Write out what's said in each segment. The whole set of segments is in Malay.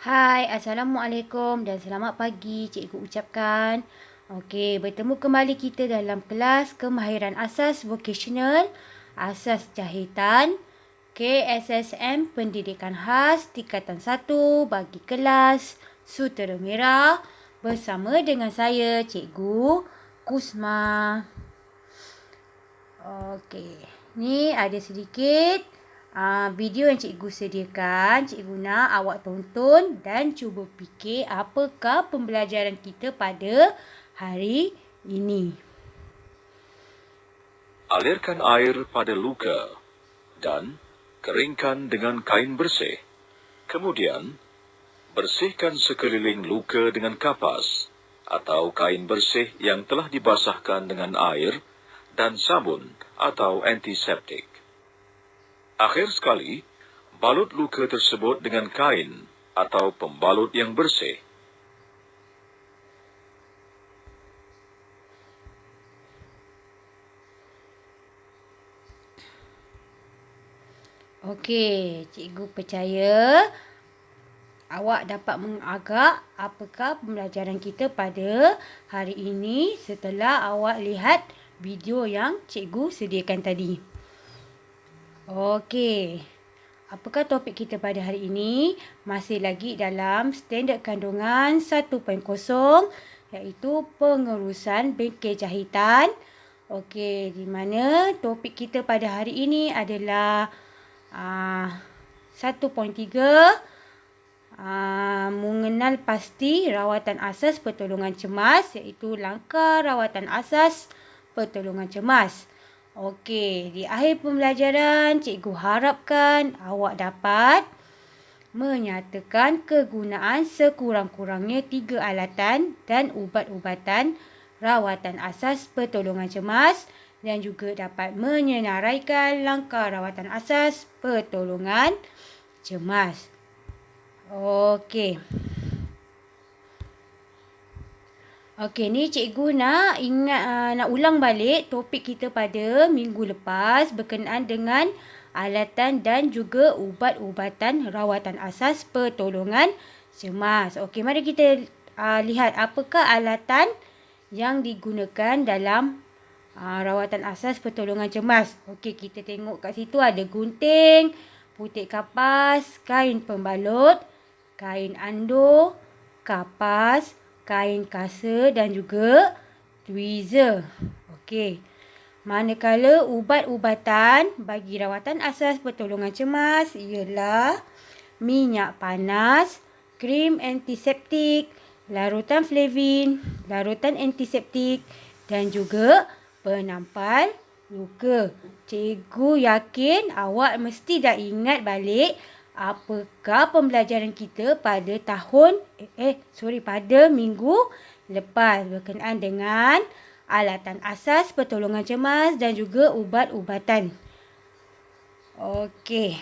Hai, Assalamualaikum dan selamat pagi cikgu ucapkan. Okey, bertemu kembali kita dalam kelas kemahiran asas vocational, asas jahitan, KSSM Pendidikan Khas tingkatan 1 bagi kelas Sutera Merah bersama dengan saya Cikgu Kusma. Okey, ni ada sedikit video yang cikgu sediakan. Cikgu nak awak tonton dan cuba fikir apakah pembelajaran kita pada hari ini. Alirkan air pada luka dan keringkan dengan kain bersih. Kemudian, bersihkan sekeliling luka dengan kapas atau kain bersih yang telah dibasahkan dengan air dan sabun atau antiseptik. Akhir sekali, balut luka tersebut dengan kain atau pembalut yang bersih. Okey, cikgu percaya awak dapat mengagak apakah pembelajaran kita pada hari ini setelah awak lihat video yang cikgu sediakan tadi. Okey, apakah topik kita pada hari ini? Masih lagi dalam standard kandungan 1.0 iaitu pengurusan bengkel jahitan. Okey, di mana topik kita pada hari ini adalah 1.3 mengenal pasti rawatan asas pertolongan cemas, iaitu langkah rawatan asas pertolongan cemas. Okey, di akhir pembelajaran cikgu harapkan awak dapat menyatakan kegunaan sekurang-kurangnya 3 alatan dan ubat-ubatan rawatan asas pertolongan cemas dan juga dapat menyenaraikan langkah rawatan asas pertolongan cemas. Okey. Okey, ni cikgu nak nak ulang balik topik kita pada minggu lepas berkenaan dengan alatan dan juga ubat-ubatan rawatan asas pertolongan cemas. Okey, mari kita lihat apakah alatan yang digunakan dalam rawatan asas pertolongan cemas. Okey, kita tengok kat situ ada gunting, putik kapas, kain pembalut, kain andor, kapas, kain kasa dan juga tweezer. Okey. Manakala ubat-ubatan bagi rawatan asas pertolongan cemas ialah minyak panas, krim antiseptik, larutan Flavin, larutan antiseptik dan juga penampal luka. Cikgu yakin awak mesti dah ingat balik apakah pembelajaran kita pada pada minggu lepas berkenaan dengan alatan asas pertolongan cemas dan juga ubat-ubatan. Okey.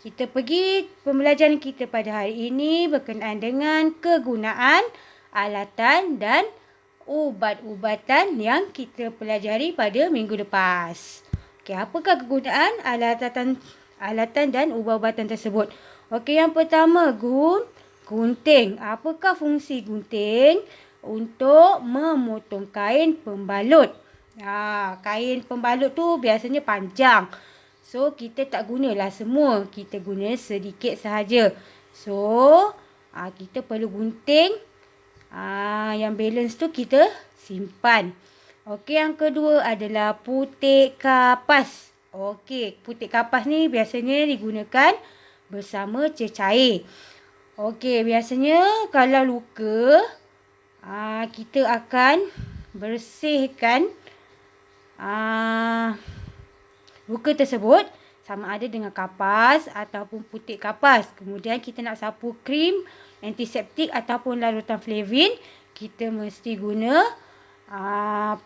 Kita pergi pembelajaran kita pada hari ini berkenaan dengan kegunaan alatan dan ubat-ubatan yang kita pelajari pada minggu lepas. Okey, apakah kegunaan alatan dan ubat-ubatan tersebut? Okey, yang pertama gunting. Apakah fungsi gunting? Untuk memotong kain pembalut. Kain pembalut tu biasanya panjang. So, kita tak gunalah semua. Kita guna sedikit sahaja. So, kita perlu gunting. Yang balance tu kita simpan. Okey, yang kedua adalah putik kapas. Okey, putik kapas ni biasanya digunakan bersama cecair. Okey, biasanya kalau luka, kita akan bersihkan luka tersebut sama ada dengan kapas ataupun putik kapas. Kemudian kita nak sapu krim antiseptik ataupun larutan Flavin, kita mesti guna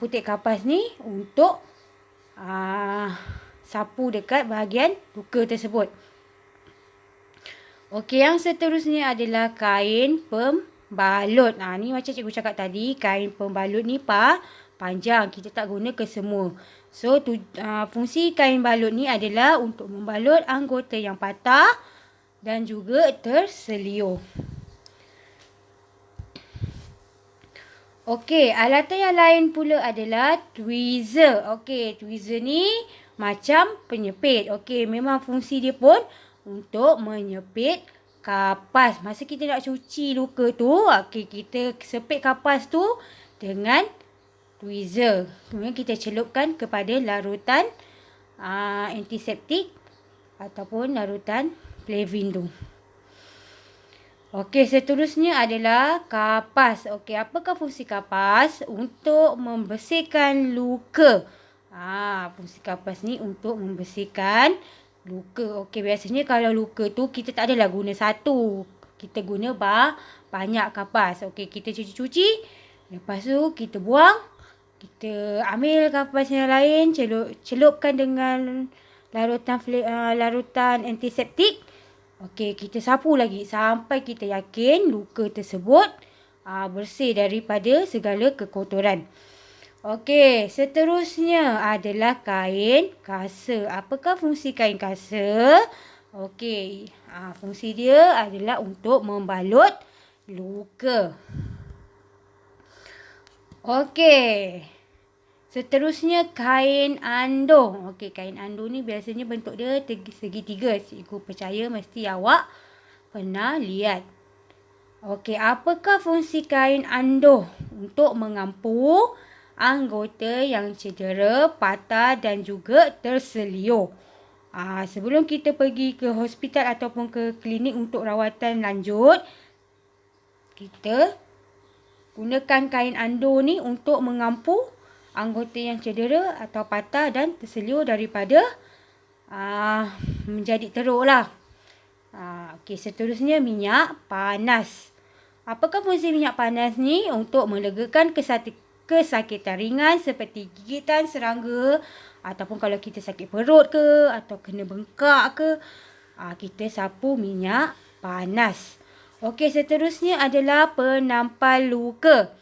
putik kapas ni untuk sapu dekat bahagian luka tersebut. Okey, yang seterusnya adalah kain pembalut. Ni macam cikgu cakap tadi, kain pembalut ni panjang. Kita tak guna ke semua. So, fungsi kain balut ni adalah untuk membalut anggota yang patah dan juga terseliuh. Okey, alatan yang lain pula adalah tweezer. Okey, tweezer ni macam penyepit. Okey, memang fungsi dia pun untuk menyepit kapas. Masa kita nak cuci luka tu, okey, kita sepit kapas tu dengan tweezer. Kemudian kita celupkan kepada larutan antiseptik ataupun larutan Flavin tu. Okey, seterusnya adalah kapas. Okey, apakah fungsi kapas? Untuk membersihkan luka. Fungsi kapas ni untuk membersihkan luka. Okey, biasanya kalau luka tu kita tak adalah guna satu. Kita guna banyak kapas. Okey, kita cuci-cuci. Lepas tu kita buang. Kita ambil kapas yang lain, celupkan dengan larutan antiseptik. Okey, kita sapu lagi sampai kita yakin luka tersebut bersih daripada segala kekotoran. Okey, seterusnya adalah kain kasa. Apakah fungsi kain kasa? Okey, fungsi dia adalah untuk membalut luka. Okey. Seterusnya kain andong. Okey, kain andong ni biasanya bentuk dia segitiga. Cikgu percaya mesti awak pernah lihat. Okey, apakah fungsi kain andong? Untuk mengampu anggota yang cedera, patah dan juga terseliur. Sebelum kita pergi ke hospital ataupun ke klinik untuk rawatan lanjut, kita gunakan kain andong ni untuk mengampu anggota yang cedera atau patah dan terseliur daripada menjadi teruk lah. Okey, seterusnya minyak panas. Apakah fungsi minyak panas ni? Untuk melegakan kesakitan ringan seperti gigitan serangga ataupun kalau kita sakit perut ke atau kena bengkak ke, kita sapu minyak panas. Okey, seterusnya adalah penampal luka.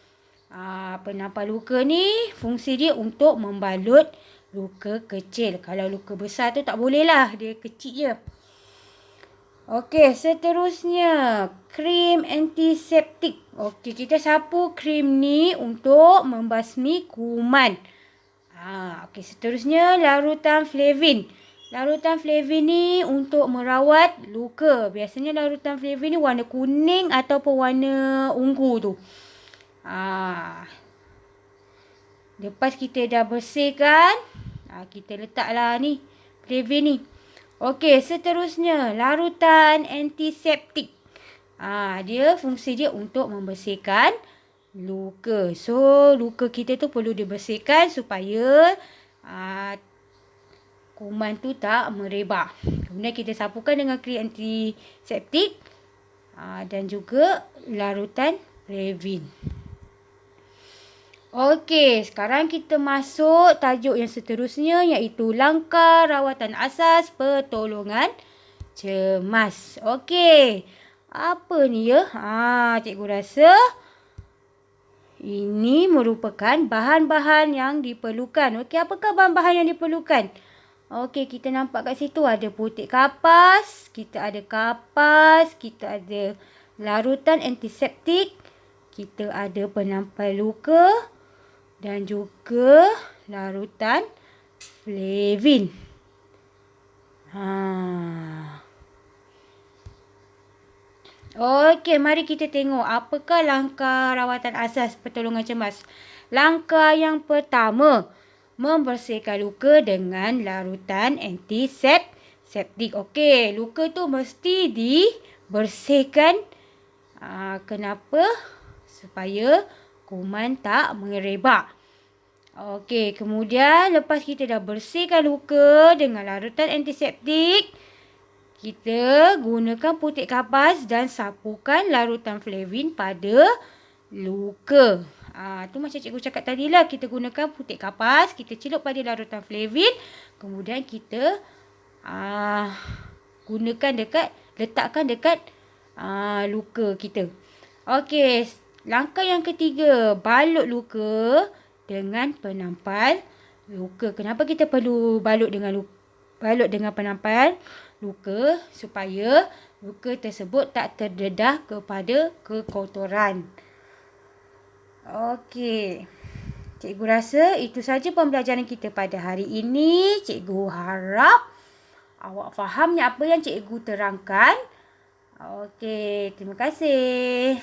Penampal luka ni fungsi dia untuk membalut luka kecil. Kalau luka besar tu tak boleh lah, dia kecil je. Okey, seterusnya krim antiseptik. Okey, kita sapu krim ni untuk membasmi kuman. Okey, seterusnya larutan Flavin. Larutan Flavin ni untuk merawat luka. Biasanya larutan Flavin ni warna kuning ataupun warna ungu tu. Lepas kita dah bersihkan, kita letaklah ni Flavin ni. Okey, seterusnya larutan antiseptik. Dia fungsi dia untuk membersihkan luka. So, luka kita tu perlu dibersihkan supaya kuman tu tak merebak. Kemudian kita sapukan dengan krim antiseptik dan juga larutan Flavin. Okey, sekarang kita masuk tajuk yang seterusnya iaitu langkah rawatan asas pertolongan cemas. Okey, apa ni ya? Cikgu rasa ini merupakan bahan-bahan yang diperlukan. Okey, apakah bahan-bahan yang diperlukan? Okey, kita nampak kat situ ada putik kapas, kita ada larutan antiseptik, kita ada penampal luka dan juga larutan Flavin. Okey, mari kita tengok apakah langkah rawatan asas pertolongan cemas. Langkah yang pertama, membersihkan luka dengan larutan antiseptik. Okey, luka tu mesti dibersihkan. Kenapa? Supaya kuman tak merebak. Okey, kemudian lepas kita dah bersihkan luka dengan larutan antiseptik, kita gunakan putik kapas dan sapukan larutan Flavin pada luka. Tu macam cikgu cakap tadi lah, kita gunakan putik kapas, kita celup pada larutan Flavin, kemudian kita letakkan dekat luka kita. Okey, langkah yang ketiga, balut luka dengan penampal luka. Kenapa kita perlu balut dengan penampal luka? Supaya luka tersebut tak terdedah kepada kekotoran. Okey. Cikgu rasa itu saja pembelajaran kita pada hari ini. Cikgu harap awak fahamnya apa yang cikgu terangkan. Okey, terima kasih.